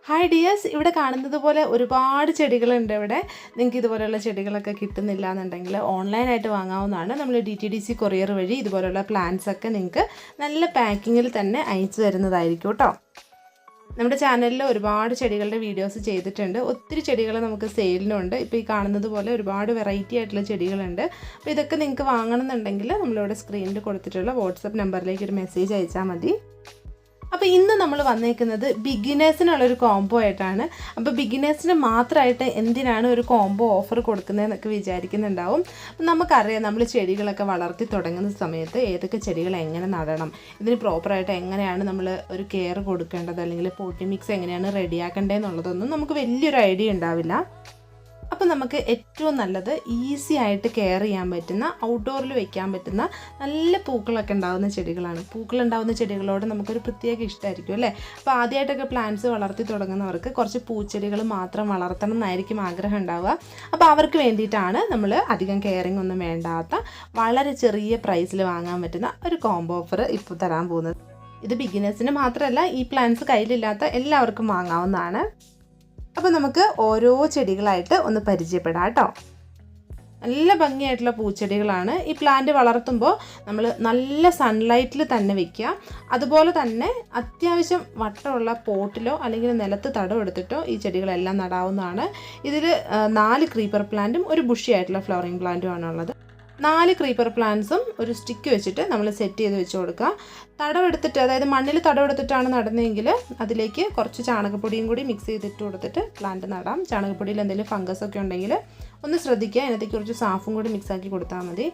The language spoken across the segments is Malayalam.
ഹായ് ഡിയേഴ്സ്, ഇവിടെ കാണുന്നത് പോലെ ഒരുപാട് ചെടികളുണ്ട്. ഇവിടെ നിങ്ങൾക്ക് ഇതുപോലെയുള്ള ചെടികളൊക്കെ കിട്ടുന്നില്ല എന്നുണ്ടെങ്കിൽ ഓൺലൈനായിട്ട് വാങ്ങാവുന്നതാണ്. നമ്മൾ DTDC കൊറിയർ വഴി ഇതുപോലെയുള്ള പ്ലാന്റ്സ് ഒക്കെ നിങ്ങൾക്ക് നല്ല പാക്കിങ്ങിൽ തന്നെ അയച്ചു തരുന്നതായിരിക്കും കേട്ടോ. നമ്മുടെ ചാനലിൽ ഒരുപാട് ചെടികളുടെ വീഡിയോസ് ചെയ്തിട്ടുണ്ട്. ഒത്തിരി ചെടികൾ നമുക്ക് സെയിലിനുണ്ട്. ഇപ്പോൾ ഈ കാണുന്നത് പോലെ ഒരുപാട് വെറൈറ്റി ആയിട്ടുള്ള ചെടികളുണ്ട്. അപ്പോൾ ഇതൊക്കെ നിങ്ങൾക്ക് വാങ്ങണമെന്നുണ്ടെങ്കിൽ നമ്മളിവിടെ സ്ക്രീനിൽ കൊടുത്തിട്ടുള്ള വാട്സപ്പ് നമ്പറിലേക്ക് ഒരു മെസ്സേജ് അയച്ചാൽ മതി. അപ്പോൾ ഇന്ന് നമ്മൾ വന്നേക്കുന്നത് ബിഗിനേഴ്സിനുള്ളൊരു കോംബോ ആയിട്ടാണ്. അപ്പോൾ ബിഗിനേഴ്സിന് മാത്രമായിട്ട് എന്തിനാണ് ഒരു കോംബോ ഓഫർ കൊടുക്കുന്നതെന്നൊക്കെ വിചാരിക്കുന്നുണ്ടാവും. നമുക്കറിയാം, നമ്മൾ ചെടികളൊക്കെ വളർത്തി തുടങ്ങുന്ന സമയത്ത് ഏതൊക്കെ ചെടികൾ എങ്ങനെ നടണം, ഇതിന് പ്രോപ്പറായിട്ട് എങ്ങനെയാണ് നമ്മൾ ഒരു കെയർ കൊടുക്കേണ്ടത്, അല്ലെങ്കിൽ പോട്ടി മിക്സ് എങ്ങനെയാണ് റെഡിയാക്കേണ്ടതെന്നുള്ളതൊന്നും നമുക്ക് വലിയൊരു ഐഡിയ ഉണ്ടാവില്ല. അപ്പോൾ നമുക്ക് ഏറ്റവും നല്ലത് ഈസി ആയിട്ട് കെയർ ചെയ്യാൻ പറ്റുന്ന, ഔട്ട്ഡോറിൽ വെക്കാൻ പറ്റുന്ന നല്ല പൂക്കളൊക്കെ ഉണ്ടാകുന്ന ചെടികളാണ്. പൂക്കളുണ്ടാകുന്ന ചെടികളോട് നമുക്കൊരു പ്രത്യേക ഇഷ്ടമായിരിക്കും അല്ലേ. അപ്പോൾ ആദ്യമായിട്ടൊക്കെ പ്ലാന്റ്സ് വളർത്തി തുടങ്ങുന്നവർക്ക് കുറച്ച് പൂച്ചെടികൾ മാത്രം വളർത്തണം എന്നായിരിക്കും ആഗ്രഹം ഉണ്ടാവുക. അപ്പോൾ അവർക്ക് വേണ്ടിയിട്ടാണ് നമ്മൾ അധികം കെയറിങ് ഒന്നും വേണ്ടാത്ത വളരെ ചെറിയ പ്രൈസിൽ വാങ്ങാൻ പറ്റുന്ന ഒരു കോംബോ ഓഫർ ഇപ്പോൾ തരാൻ പോകുന്നത്. ഇത് ബിഗിനേഴ്സിന് മാത്രമല്ല, ഈ പ്ലാന്റ്സ് കയ്യിലില്ലാത്ത എല്ലാവർക്കും വാങ്ങാവുന്നതാണ്. അപ്പോൾ നമുക്ക് ഓരോ ചെടികളായിട്ട് ഒന്ന് പരിചയപ്പെടാം കേട്ടോ. നല്ല ഭംഗിയായിട്ടുള്ള പൂച്ചെടികളാണ്. ഈ പ്ലാന്റ് വളർത്തുമ്പോൾ നമ്മൾ നല്ല സൺലൈറ്റിൽ തന്നെ വെക്കുക. അതുപോലെ തന്നെ അത്യാവശ്യം വട്ടമുള്ള പോട്ടിലോ അല്ലെങ്കിൽ നിലത്ത് തടം എടുത്തിട്ടോ ഈ ചെടികളെല്ലാം നടാവുന്നതാണ്. ഇതിൽ 4 ക്രീപ്പർ പ്ലാന്റും ഒരു ബുഷി ആയിട്ടുള്ള ഫ്ലവറിങ് പ്ലാന്റും ആണുള്ളത്. 4 ക്രീപ്പർ പ്ലാന്റ്സും ഒരു സ്റ്റിക്ക് വെച്ചിട്ട് നമ്മൾ സെറ്റ് ചെയ്ത് വെച്ച് കൊടുക്കുക. തടവെടുത്തിട്ട്, അതായത് മണ്ണിൽ തടവെടുത്തിട്ടാണ് നടുന്നതെങ്കിൽ അതിലേക്ക് കുറച്ച് ചാണകപ്പൊടിയും കൂടി മിക്സ് ചെയ്തിട്ട് കൊടുത്തിട്ട് പ്ലാന്റ് നടാം. ചാണകപ്പൊടിയിൽ എന്തെങ്കിലും ഫംഗസ് ഒക്കെ ഉണ്ടെങ്കിൽ ഒന്ന് ശ്രദ്ധിക്കുക. അതിനകത്തേക്ക് കുറച്ച് സാഫും കൂടി മിക്സാക്കി കൊടുത്താൽ മതി.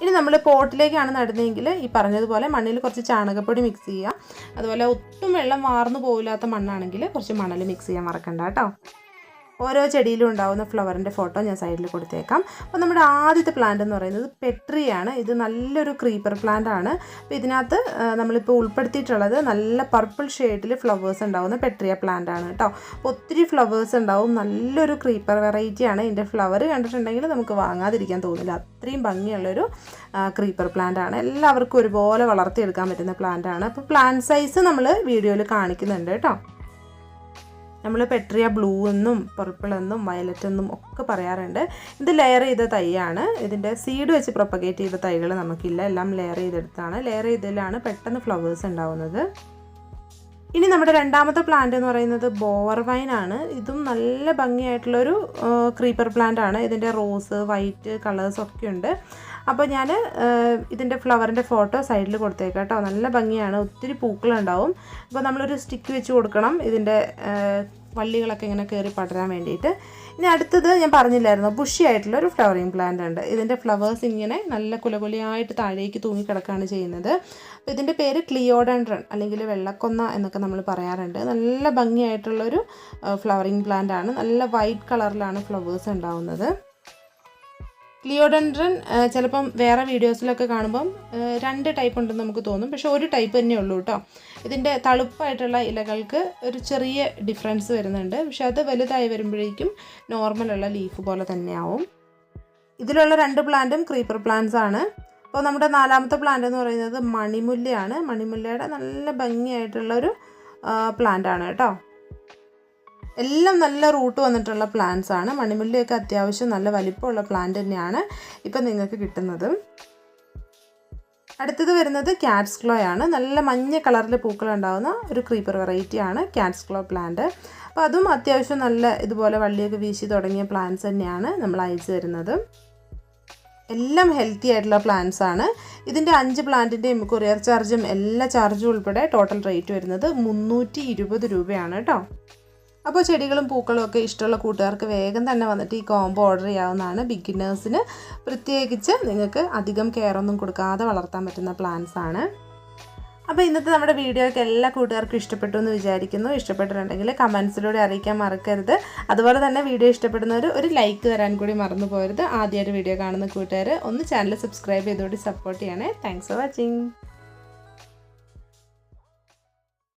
ഇനി നമ്മൾ പോട്ടിലേക്കാണ് നടുന്നതെങ്കിൽ ഈ പറഞ്ഞതുപോലെ മണ്ണിൽ കുറച്ച് ചാണകപ്പൊടി മിക്സ് ചെയ്യുക. അതുപോലെ ഒട്ടും വെള്ളം വാർന്നു പോകില്ലാത്ത മണ്ണാണെങ്കിൽ കുറച്ച് മണൽ മിക്സ് ചെയ്യാൻ മറക്കണ്ട കേട്ടോ. ഓരോ ചെടിയിലും ഉണ്ടാകുന്ന ഫ്ലവറിൻ്റെ ഫോട്ടോ ഞാൻ സൈഡിൽ കൊടുത്തേക്കാം. അപ്പോൾ നമ്മുടെ ആദ്യത്തെ പ്ലാന്റ് എന്ന് പറയുന്നത് പെട്രിയാണ്. ഇത് നല്ലൊരു ക്രീപ്പർ പ്ലാന്റ് ആണ്. അപ്പോൾ ഇതിനകത്ത് നമ്മളിപ്പോൾ ഉൾപ്പെടുത്തിയിട്ടുള്ളത് നല്ല പർപ്പിൾ ഷെയ്ഡിൽ ഫ്ലവേഴ്സ് ഉണ്ടാകുന്ന പെട്രിയ പ്ലാന്റ് ആണ് കേട്ടോ. അപ്പോൾ ഒത്തിരി ഫ്ലവേഴ്സ് ഉണ്ടാവും. നല്ലൊരു ക്രീപ്പർ വെറൈറ്റിയാണ്. ഇതിൻ്റെ ഫ്ലവർ കണ്ടിട്ടുണ്ടെങ്കിൽ നമുക്ക് വാങ്ങാതിരിക്കാൻ തോന്നില്ല. അത്രയും ഭംഗിയുള്ളൊരു ക്രീപ്പർ പ്ലാന്റ് ആണ്. എല്ലാവർക്കും ഒരുപോലെ വളർത്തിയെടുക്കാൻ പറ്റുന്ന പ്ലാന്റ് ആണ്. അപ്പോൾ പ്ലാന്റ് സൈസ് നമ്മൾ വീഡിയോയിൽ കാണിക്കുന്നുണ്ട് കേട്ടോ. നമ്മൾ പെട്രിയ ബ്ലൂ എന്നും പർപ്പിൾ എന്നും വയലറ്റ് എന്നും ഒക്കെ പറയാറുണ്ട്. ഇത് ലെയർ ചെയ്ത തൈയാണ്. ഇതിൻ്റെ സീഡ് വെച്ച് പ്രൊപ്പഗേറ്റ് ചെയ്ത തൈകൾ നമുക്കില്ല. എല്ലാം ലെയർ ചെയ്തെടുത്താണ്. ലെയർ ചെയ്തതിലാണ് പെട്ടെന്ന് ഫ്ലവേഴ്സ് ഉണ്ടാവുന്നത്. ഇനി നമ്മുടെ രണ്ടാമത്തെ പ്ലാന്റ് എന്ന് പറയുന്നത് ബോവർ വൈൻ ആണ്. ഇതും നല്ല ഭംഗിയായിട്ടുള്ളൊരു ക്രീപ്പർ പ്ലാന്റ് ആണ്. ഇതിൻ്റെ റോസ്, വൈറ്റ് കളേഴ്സ് ഒക്കെ ഉണ്ട്. അപ്പോൾ ഞാൻ ഇതിൻ്റെ ഫ്ലവറിൻ്റെ ഫോട്ടോ സൈഡിൽ കൊടുത്തേക്കാം കേട്ടോ. നല്ല ഭംഗിയാണ്. ഒത്തിരി പൂക്കളുണ്ടാവും. അപ്പോൾ നമ്മളൊരു സ്റ്റിക്ക് വെച്ച് കൊടുക്കണം ഇതിൻ്റെ വള്ളികളൊക്കെ ഇങ്ങനെ കയറി പടരാൻ വേണ്ടിയിട്ട്. ഇനി അടുത്തത് ഞാൻ പറഞ്ഞില്ലായിരുന്നു, ബുഷി ആയിട്ടുള്ളൊരു ഫ്ലവറിങ് പ്ലാന്റ് ഉണ്ട്. ഇതിൻ്റെ ഫ്ലവേഴ്സ് ഇങ്ങനെ നല്ല കുലകുലയായിട്ട് താഴേക്ക് തൂങ്ങിക്കിടക്കുകയാണ് ചെയ്യുന്നത്. അപ്പോൾ ഇതിൻ്റെ പേര് ക്ലിയോഡൻഡ്രൺ അല്ലെങ്കിൽ വെള്ളക്കൊന്ന എന്നൊക്കെ നമ്മൾ പറയാറുണ്ട്. നല്ല ഭംഗിയായിട്ടുള്ളൊരു ഫ്ലവറിങ് പ്ലാന്റ് ആണ്. നല്ല വൈറ്റ് കളറിലാണ് ഫ്ലവേഴ്സ് ഉണ്ടാവുന്നത്. ക്ലിയോഡൻഡ്രൻ ചിലപ്പം വേറെ വീഡിയോസിലൊക്കെ കാണുമ്പം 2 ടൈപ്പ് ഉണ്ടെന്ന് നമുക്ക് തോന്നും. പക്ഷേ ഒരു ടൈപ്പ് തന്നെ ഉള്ളൂ കേട്ടോ. ഇതിൻ്റെ തളുപ്പായിട്ടുള്ള ഇലകൾക്ക് ഒരു ചെറിയ ഡിഫറൻസ് വരുന്നുണ്ട്. പക്ഷെ അത് വലുതായി വരുമ്പോഴേക്കും നോർമലുള്ള ലീഫ് പോലെ തന്നെയാവും. ഇതിലുള്ള 2 പ്ലാന്റും ക്രീപ്പർ പ്ലാന്റ്സ് ആണ്. അപ്പോൾ നമ്മുടെ 4ാമത്തെ പ്ലാന്റ് എന്ന് പറയുന്നത് മണിമുല്ലയാണ്. മണിമുല്ലയുടെ നല്ല ഭംഗിയായിട്ടുള്ളൊരു പ്ലാന്റ് ആണ് കേട്ടോ. എല്ലാം നല്ല റൂട്ട് വന്നിട്ടുള്ള പ്ലാന്റ്സ് ആണ്. മണിമുല്ലയൊക്കെ അത്യാവശ്യം നല്ല വലിപ്പമുള്ള പ്ലാന്റ് തന്നെയാണ് ഇപ്പം നിങ്ങൾക്ക് കിട്ടുന്നത്. അടുത്തത് വരുന്നത് ക്യാറ്റ്സ് ക്ലോ ആണ്. നല്ല മഞ്ഞ കളറിൽ പൂക്കളുണ്ടാകുന്ന ഒരു ക്രീപ്പർ വെറൈറ്റിയാണ് ക്യാറ്റ്സ് ക്ലോ പ്ലാന്റ്. അപ്പോൾ അതും അത്യാവശ്യം നല്ല ഇതുപോലെ വള്ളിയൊക്കെ വീശി തുടങ്ങിയ പ്ലാന്റ്സ് തന്നെയാണ് നമ്മൾ അയച്ചു തരുന്നത്. എല്ലാം ഹെൽത്തി ആയിട്ടുള്ള പ്ലാന്റ്സ് ആണ്. ഇതിൻ്റെ 5 പ്ലാന്റിൻ്റെയും കൊറിയർ ചാർജും എല്ലാ ചാർജും ഉൾപ്പെടെ ടോട്ടൽ റേറ്റ് വരുന്നത് 320 രൂപയാണ് കേട്ടോ. അപ്പോൾ ചെടികളും പൂക്കളും ഒക്കെ ഇഷ്ടമുള്ള കൂട്ടുകാർക്ക് വേഗം തന്നെ വന്നിട്ട് ഈ കോംബോ ഓർഡർ ചെയ്യാവുന്നതാണ്. ബിഗിനേഴ്സിന് പ്രത്യേകിച്ച് നിങ്ങൾക്ക് അധികം കെയർ ഒന്നും കൊടുക്കാതെ വളർത്താൻ പറ്റുന്ന പ്ലാന്റ്സ് ആണ്. അപ്പോൾ ഇന്നത്തെ നമ്മുടെ വീഡിയോ ഒക്കെ എല്ലാ കൂട്ടുകാർക്കും ഇഷ്ടപ്പെട്ടു എന്ന് വിചാരിക്കുന്നു. ഇഷ്ടപ്പെട്ടിട്ടുണ്ടെങ്കിൽ കമൻസിലൂടെ അറിയിക്കാൻ മറക്കരുത്. അതുപോലെ തന്നെ വീഡിയോ ഇഷ്ടപ്പെടുന്നവർ ഒരു ലൈക്ക് തരാൻ കൂടി മറന്നു പോകരുത്. ആദ്യമായിട്ട് വീഡിയോ കാണുന്ന കൂട്ടുകാർ ഒന്ന് ചാനൽ സബ്സ്ക്രൈബ് ചെയ്തുകൂടി സപ്പോർട്ട് ചെയ്യണേ. Thanks for watching.